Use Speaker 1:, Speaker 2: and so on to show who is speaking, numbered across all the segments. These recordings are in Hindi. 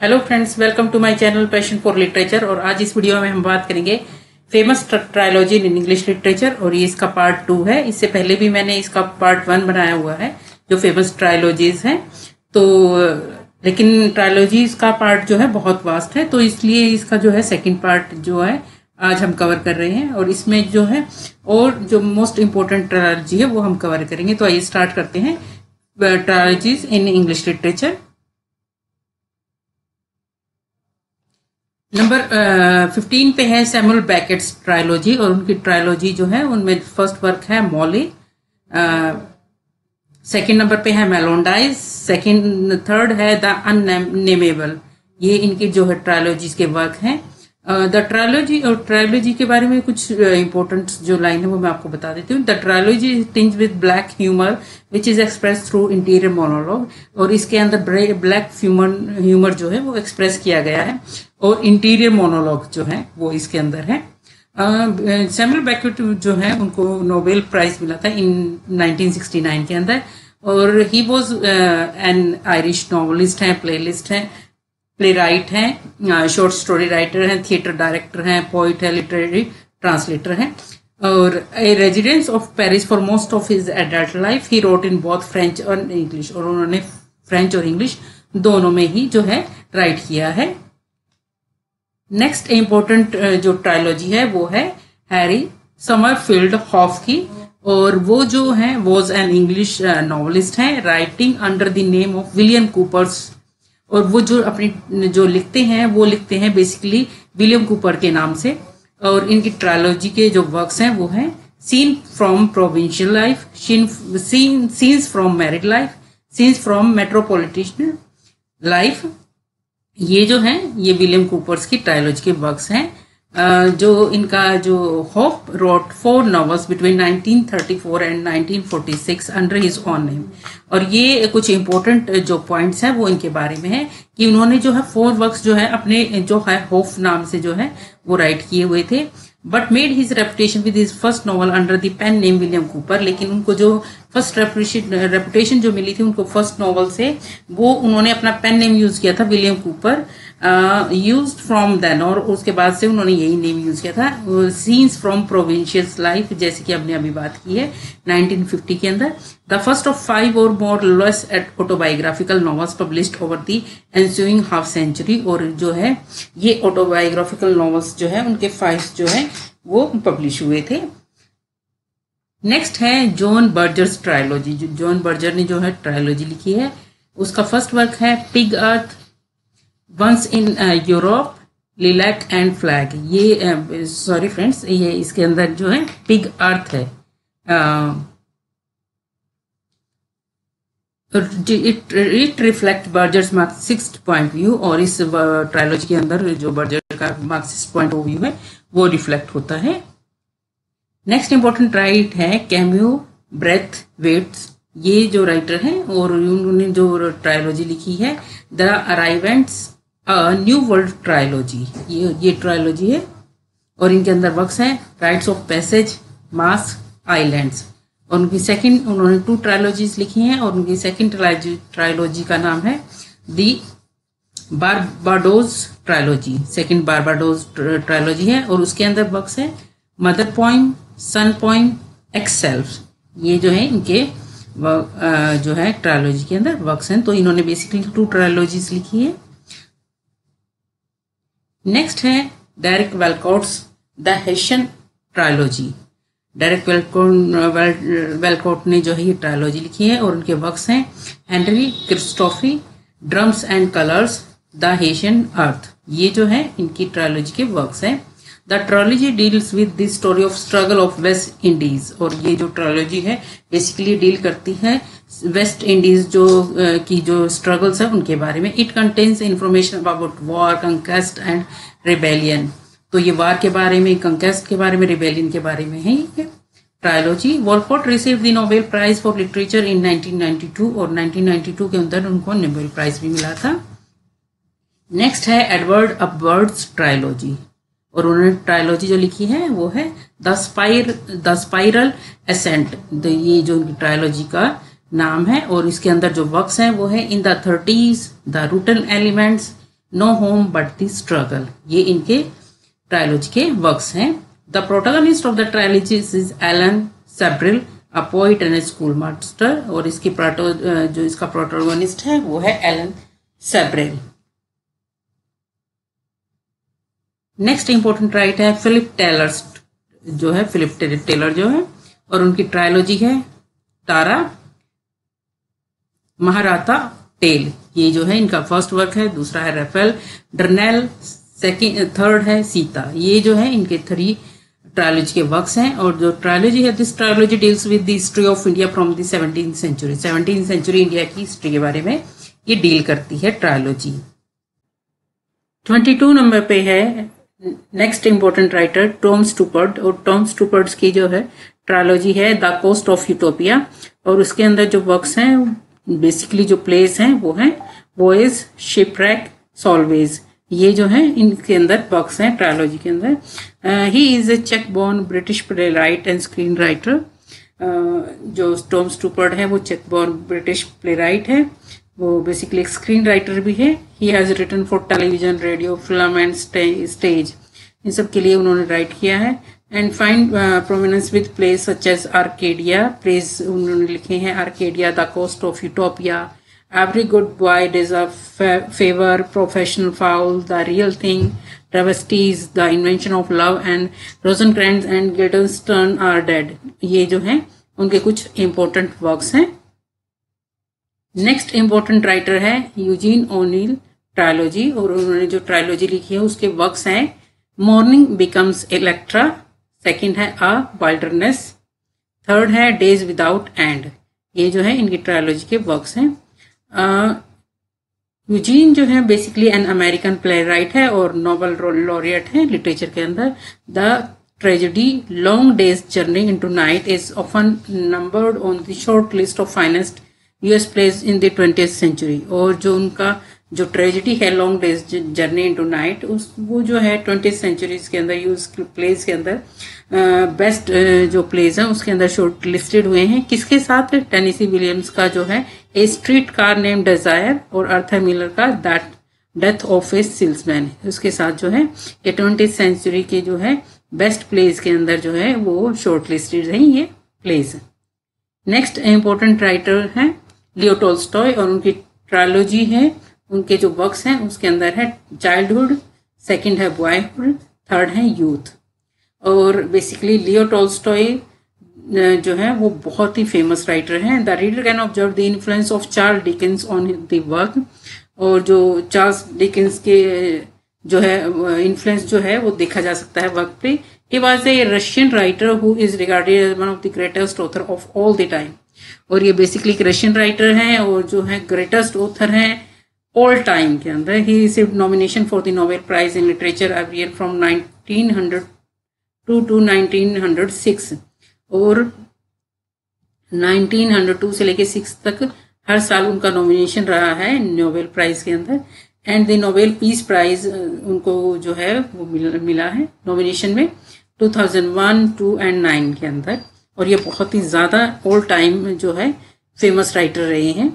Speaker 1: Hello friends, welcome to my channel passion for literature. और आज इस वीडियो में हम बात करेंगे famous trilogy in English literature, और ये इसका पार्ट 2 है। इससे पहले भी मैंने इसका पार्ट 1 बनाया हुआ है जो फेमस ट्रायोलॉजीज हैं। तो लेकिन ट्रायोलॉजीज का पार्ट जो है बहुत वास्ट है, तो इसलिए इसका जो है सेकंड पार्ट जो है आज हम कवर कर रहे हैं। और इसमें जो है और जो मोस्ट इम्पोर्टेंट ट्रायोलॉजी है वो हम कवर करेंगे। तो आइए स्टार्ट करते हैं ट्रायोलॉजीज इन इंग्लिश लिटरेचर। नंबर 15 पे है सैमुअल बेकेट्स ट्रायोलॉजी, और उनकी ट्रायोलॉजी जो है उनमें फर्स्ट वर्क है मॉली। सेकंड नंबर पे है मेलोंडाइज। थर्ड है द अननेमेबल। ये इनकी जो है ट्रायोलॉजीज के वर्क हैं। द ट्रायोलॉजी और ट्रायोलॉजी के बारे में कुछ इंपॉर्टेंट जो लाइन है वो मैं आपको बता देती हूँ। The trilogy tinge with black humour which is express through interior monologue. और इसके अंदर ब्लैक ह्यूमर जो है वो एक्सप्रेस किया गया है, और इंटीरियर मोनोलॉग जो है वो इसके अंदर है। सैमुअल बेकेट जो है उनको नोबेल प्राइज मिला था इन 1969 के अंदर। और he was an Irish novelist हैं, प्ले राइट हैं, शॉर्ट स्टोरी राइटर हैं, थिएटर डायरेक्टर हैं, पोइट है, लिटरेरी ट्रांसलेटर हैं, और a residence of Paris for most of his adult life. He wrote in both French और इंग्लिश, और उन्होंने फ्रेंच और इंग्लिश दोनों में ही जो है राइट किया है। नेक्स्ट इम्पोर्टेंट जो ट्रायोलॉजी है वो है हैरी समरफील्ड हॉफ की, और वो जो है वॉज एन इंग्लिश नॉवलिस्ट हैं writing under the name of William Coopers. और वो जो अपनी जो लिखते हैं बेसिकली विलियम कूपर के नाम से। और इनकी ट्रायोलॉजी के जो वर्क्स हैं वो हैं scene from provincial life, scenes from married life, scenes from metropolitan life. ये जो है ये विलियम कूपर्स की ट्रायोलॉजी के वर्क्स हैं। जो इनका जो होप wrote 4 novels between 1934 and 1946 under his own name. और ये कुछ इंपॉर्टेंट जो पॉइंट्स हैं वो इनके बारे में है कि उन्होंने जो है 4 वर्क्स जो है अपने जो है होप नाम से जो है वो राइट किए हुए थे, but made his reputation with his first novel under the pen name William Cooper. लेकिन उनको जो फर्स्ट रेपुटेशन जो मिली थी उनको फर्स्ट नॉवल से, वो उन्होंने अपना पेन नेम यूज किया था William Cooper, used from then. और उसके बाद से उन्होंने यही नेम यूज किया था। सीन्स फ्रॉम प्रोविंशियल लाइफ, जैसे कि हमने अभी बात की है 1950 के अंदर। द फर्स्ट ऑफ 5 और more less autobiographical novels published over the ensuing half century. और जो है ये ऑटोबायोग्राफिकल नॉवेल्स जो है उनके 5 जो है वो पब्लिश हुए थे। नेक्स्ट है John Berger's trilogy. John Berger ने जो है ट्रायोलॉजी लिखी है, उसका फर्स्ट वर्क है pig earth, once in Europe, lilac and flag. ये सॉरी फ्रेंड्स, ये इसके अंदर जो है पिग अर्थ है। It reflect Berger's Marxist point view. और इस ट्रायोलॉजी के अंदर जो बर्जर का मार्क्सिस्ट पॉइंट ऑफ व्यू है वो रिफ्लेक्ट होता है। नेक्स्ट इंपॉर्टेंट राइट है कैम्यू ब्रेथ वेट्स। ये जो राइटर हैं और उन्होंने जो ट्रायोलॉजी लिखी है द अराइवेंट्स न्यू वर्ल्ड ट्रायोलॉजी। ये ट्रायोलॉजी है, और इनके अंदर वर्क्स हैं rights of passage, mass, islands. और उन्होंने 2 ट्रायोलॉजीज लिखी हैं, और उनकी सेकंड ट्रायोलॉजी का नाम है दी Barbados trilogy. Second Barbados trilogy है, और उसके अंदर वर्क्स है मदर पोइम, सन पोइम, एक्सेल्फ। ये जो है इनके जो है ट्रायोलॉजी के अंदर वर्क्स हैं। तो इन्होंने बेसिकली 2 ट्रायोलॉजीज लिखी है। नेक्स्ट है Derek Walcott's the Haitian trilogy. Derek Walcott ने जो है ये ट्रायोलॉजी लिखी है, और उनके वर्क्स हैं Henri Christophe, drums and colours, the Haitian earth. ये जो है इनकी ट्रायोलॉजी के वर्क्स हैं। The trilogy deals with the story of struggle of West Indies. और ये जो ट्रायोलॉजी है बेसिकली डील करती है वेस्ट इंडीज जो की जो स्ट्रगल्स है उनके बारे में। It contains information about war, conquest and rebellion. तो ये वार के बारे में, कंक्वेस्ट के बारे में, रिबेलियन के बारे में है ये trilogy. Walcott received the Nobel prize for literature in 1992, और 1992 के अंदर उनको नोबेल प्राइज भी मिला था। नेक्स्ट है एडवर्ड अपवर्ड्स ट्रायोलॉजी, और उन्होंने ट्रायोलॉजी जो लिखी है वो है द स्पाइरल एसेंट। ये जो उनकी ट्रायोलॉजी का नाम है, और इसके अंदर जो वर्क्स हैं वो है in the 30s, the rotten elements, no home but the struggle. ये इनके ट्रायोलॉजी के वर्क्स हैं। The protagonist of the trilogy is Alan Sebrill, a poet and schoolmaster. और इसकी जो इसका प्रोटोगनिस्ट है वो है Alan Sebrill. Next important writer है फिलिप टेलर जो है, फिलिप टेलर जो है, और उनकी ट्रायोलॉजी है तारा महाराता टेल। ये जो है इनका फर्स्ट वर्क है। दूसरा है राफेल डर्नेल, थर्ड है सीता। ये जो है इनके 3 ट्रायोलॉजी के वर्क्स हैं। और जो ट्रायोलॉजी है, this trilogy deals with the history of India from the 17th century. 17th century India की हिस्ट्री के बारे में ये डील करती है ट्रायोलॉजी। 22 नंबर पे है नेक्स्ट इंपॉर्टेंट राइटर टॉम स्टूपर्ट। और टॉम स्टूपर्ट की जो है ट्रायोलॉजी है द कोस्ट ऑफ यूटोपिया। और उसके अंदर जो वर्क्स हैं, बेसिकली जो प्लेस हैं वो हैं वॉयज, शिपरैक, सॉल्वेज। ये जो है इनके अंदर वर्क्स हैं ट्रायोलॉजी के अंदर। ही इज ए चेक born British playwright and screenwriter. जो टॉम स्टूपर्ट है वो चेक बॉर्न ब्रिटिश प्ले राइट है। वो बेसिकली एक स्क्रीन राइटर भी है। He has written for television, radio, film and stage. इन सब के लिए उन्होंने राइट किया है। And find prominence with plays such as Arcadia. Plays उन्होंने लिखे हैं Arcadia, the coast of Utopia, every good boy deserve favour, professional foul, the real thing, Travesties, the invention of love and Rosencrantz and Guildenstern are dead. ये जो है उनके कुछ इंपॉर्टेंट वर्क्स हैं। नेक्स्ट इंपॉर्टेंट राइटर है यूजीन ओनील ट्रायोलॉजी। और उन्होंने जो ट्रायोलॉजी लिखी है उसके वर्क्स हैं मॉर्निंग बिकम्स इलेक्ट्रा, सेकंड है अ वाइल्डरनेस, थर्ड है डेज विदाउट एंड। ये जो है इनकी ट्रायोलॉजी के वर्क्स हैं। यूजीन जो है basically an American playwright है और नोबेल लॉरिएट है लिटरेचर के अंदर। The tragedy long day's journey into night is often numbered on the short list of finest US plays in the 20th century. और जो उनका जो ट्रेजेडी है long day's journey into night, उस वो जो है 20th सेंचुरीज के अंदर यूएस प्लेस के अंदर बेस्ट जो प्लेस हैं उसके अंदर शॉर्ट लिस्टेड हुए हैं। किसके साथ? टेनेसी विलियम्स का जो है ए स्ट्रीट कार नेम डिजायर, और आर्थर मिलर का that death of A salesman. उसके साथ जो है ये 20th सेंचुरी के जो है बेस्ट प्लेस के अंदर जो है वो शॉर्ट लिस्टेड हैं ये प्लेस। नेक्स्ट इंपॉर्टेंट राइटर हैं लियो टॉल्स्टॉय। और उनकी ट्रायोलॉजी है, उनके जो वर्क्स हैं उसके अंदर है चाइल्डहुड, सेकंड है बॉयहुड, थर्ड है यूथ। और बेसिकली लियो टॉल्स्टॉय जो है वो बहुत ही फेमस राइटर हैं। The reader can observe the influence of Charles Dickens on the work. और जो चार्ल्स डिकेंस के जो है इन्फ्लुएंस जो है वो देखा जा सकता है वर्क पे। He was a Russian writer who is regarded as one of the greatest author of all the time. और ये बेसिकली एक रशियन राइटर हैं और जो है ग्रेटेस्ट ऑथर हैं ऑल टाइम के अंदर। He received nomination for the Nobel prize in literature every year from 1902 to 1906। और 1902 से लेके 6 तक हर साल उनका नॉमिनेशन रहा है नोबेल प्राइज के अंदर। And the Nobel peace prize उनको जो है वो मिला है नॉमिनेशन में 2001, 2 and 9 के अंदर। और ये बहुत ही ज़्यादा ऑल टाइम जो है फेमस राइटर रहे हैं।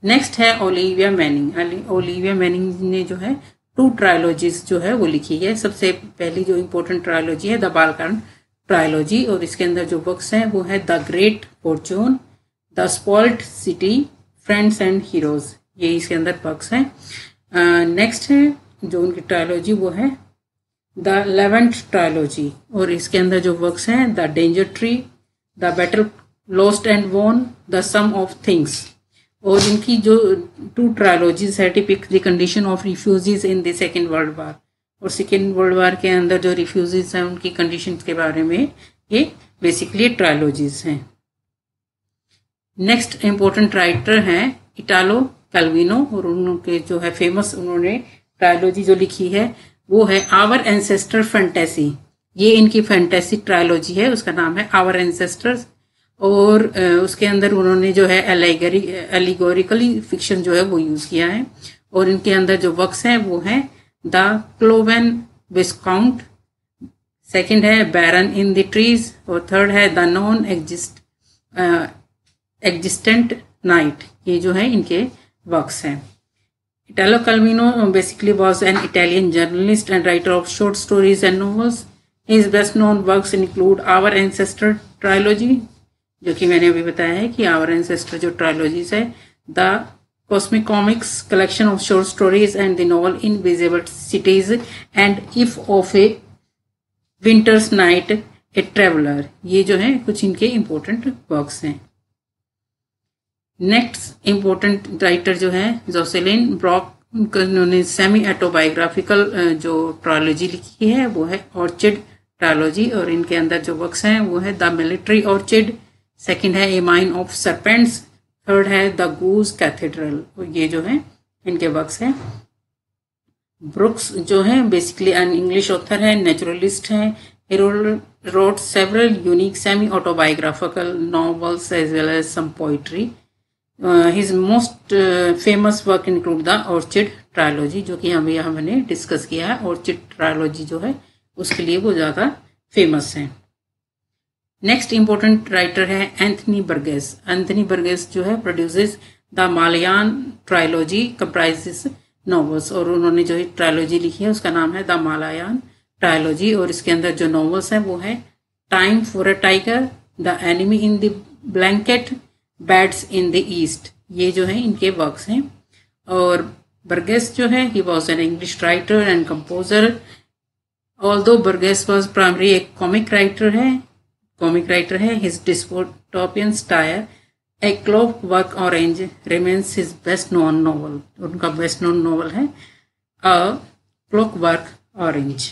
Speaker 1: नेक्स्ट है ओलिविया मैनिंग। ओलिविया मैनिंग ने जो है 2 ट्रायोलॉजीज जो है वो लिखी है। सबसे पहली जो इम्पोर्टेंट ट्रायोलॉजी है द बाल्कन ट्रायोलॉजी। और इसके अंदर जो बुक्स हैं वो है the great Fortune, the spoiled city, friends and heroes. ये इसके अंदर बुक्स हैं। नेक्स्ट है जो उनकी ट्रायोलॉजी वो है द 11th ट्रायोलॉजी। और इसके अंदर जो वर्क्स हैं the danger tree, the battle lost and won, the sum of things. और इनकी जो 2 ट्रायोलॉजीज है depict the condition of refugees in the second world war. और सेकेंड वर्ल्ड वार के अंदर जो रिफ्यूजीज हैं उनकी कंडीशन के बारे में ये बेसिकली ट्रायोलॉजीज हैं। नेक्स्ट इंपॉर्टेंट राइटर हैं इटालो कैल्विनो। और उनके जो है फेमस उन्होंने ट्रायोलॉजी जो लिखी है वो है आवर एंसेस्टर फैंटेसी। ये इनकी फैंटेसी ट्रायोलॉजी है, उसका नाम है आवर एंसेस्टर्स। और उसके अंदर उन्होंने जो है एलिगोरिकली फिक्शन जो है वो यूज़ किया है। और इनके अंदर जो वर्क्स हैं वो हैं द क्लोवेन विस्काउंट, सेकंड है बैरन इन द ट्रीज, और थर्ड है द नॉन एग्जिस्टेंट नाइट। ये जो है इनके वर्क्स हैं। Italo Calvino basically was an Italian journalist and writer of short stories and novels. His best known works include Our Ancestor trilogy, जो कि मैंने अभी बताया है कि Our Ancestor जो trilogies है, The Cosmic Comics collection of short stories and the novel Invisible Cities and If of a Winter's Night, A Traveler. ये जो है कुछ इनके इम्पोर्टेंट वर्क्स हैं. नेक्स्ट इम्पोर्टेंट राइटर जो है जोसेलिन ब्रॉक, उन्होंने सेमी ऑटोबायोग्राफिकल जो ट्रायोलॉजी लिखी है वो है ऑर्चिड ट्रायोलॉजी, और इनके अंदर जो वर्क्स हैं वो है द मिलिट्री ऑर्चिड, सेकंड है ए माइन ऑफ सरपेंट्स, थर्ड है द गूज कैथेड्रल. ये जो है इनके वर्क्स हैं. ब्रुक्स जो है बेसिकली एन इंग्लिश ऑथर है, नेचुरलिस्ट है. He wrote several unique semi-autobiographical novels as well as some poetry. His most famous work include the Orchid Trilogy, जो कि अभी हमने डिस्कस किया है. Orchid Trilogy जो है उसके लिए वो ज़्यादा फेमस है. नेक्स्ट इम्पोर्टेंट राइटर है एंथनी बर्गेस. एंथनी बर्गेस जो है produces the Malayan trilogy comprises novels, और उन्होंने जो ट्रायोलॉजी लिखी है उसका नाम है द मालयान ट्रायोलॉजी, और इसके अंदर जो नॉवेल्स हैं वो है time for a tiger, the enemy in the blanket, beds in the east. ये जो है इनके वर्क्स हैं. और बर्गेस जो है he was an English writer and composer. Although Burgess was primary एक कॉमिक राइटर है. His dystopian stair a clock work orange remains his best known novel. उनका बेस्ट नोन नॉवल है clock work orange.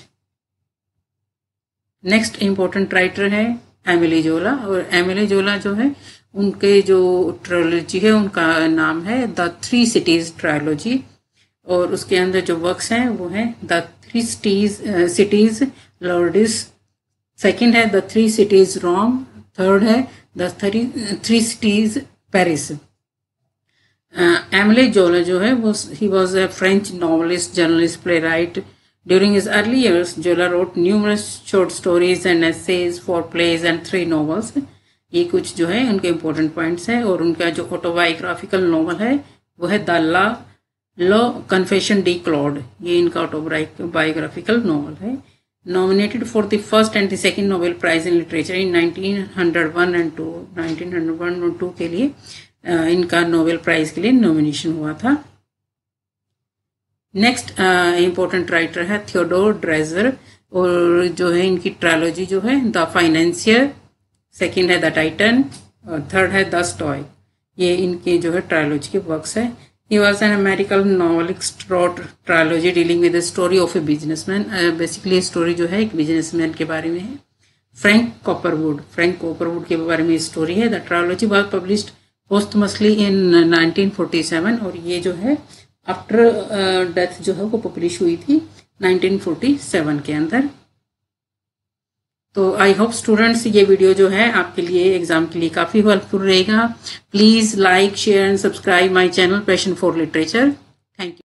Speaker 1: Next important writer है एमिली जोला, और एमिली जोला जो है उनके जो ट्रायोलॉजी है उनका नाम है द थ्री सिटीज ट्रायोलॉजी, और उसके अंदर जो वर्क्स हैं वो है the three cities Lourdes, second है the three cities Rome, third है the three cities Paris. Emile Zola जो है वो he was a French novelist, journalist, playwright. During his early years, Zola wrote numerous short stories and essays for plays and 3 novels. ये कुछ जो है उनके इम्पोर्टेंट पॉइंट्स हैं. और उनका जो ऑटोबायोग्राफिकल नॉवल है वो है the law confession D Claude. ये इनका ऑटोबायोग्राफिकल नॉवल है. Nominated for the first and the second Nobel Prize in Literature in 1901 and 2 के लिए इनका नोबेल प्राइज के लिए नॉमिनेशन हुआ था. नेक्स्ट इम्पोर्टेंट राइटर है थियोडोर ड्रेजर, और जो है इनकी ट्रायोलॉजी जो है द फाइनेंशियर, सेकंड है द टाइटन, और थर्ड है द स्टॉय. ये इनके जो है ट्रायोलॉजी के वर्क्स है. He was an American novelist, wrote trilogy dealing with the story of a businessman. Basically story जो है एक बिजनेसमैन के बारे में है. फ्रैंक कॉपरवुड के बारे में स्टोरी है. The trilogy was published posthumously in 1947, और ये जो है आफ्टर डेथ जो है वो पब्लिश हुई थी 1947 के अंदर. तो आई होप स्टूडेंट्स ये वीडियो जो है आपके लिए एग्जाम के लिए काफ़ी हेल्पफुल रहेगा. Please like, share and subscribe my channel passion for literature. Thank you.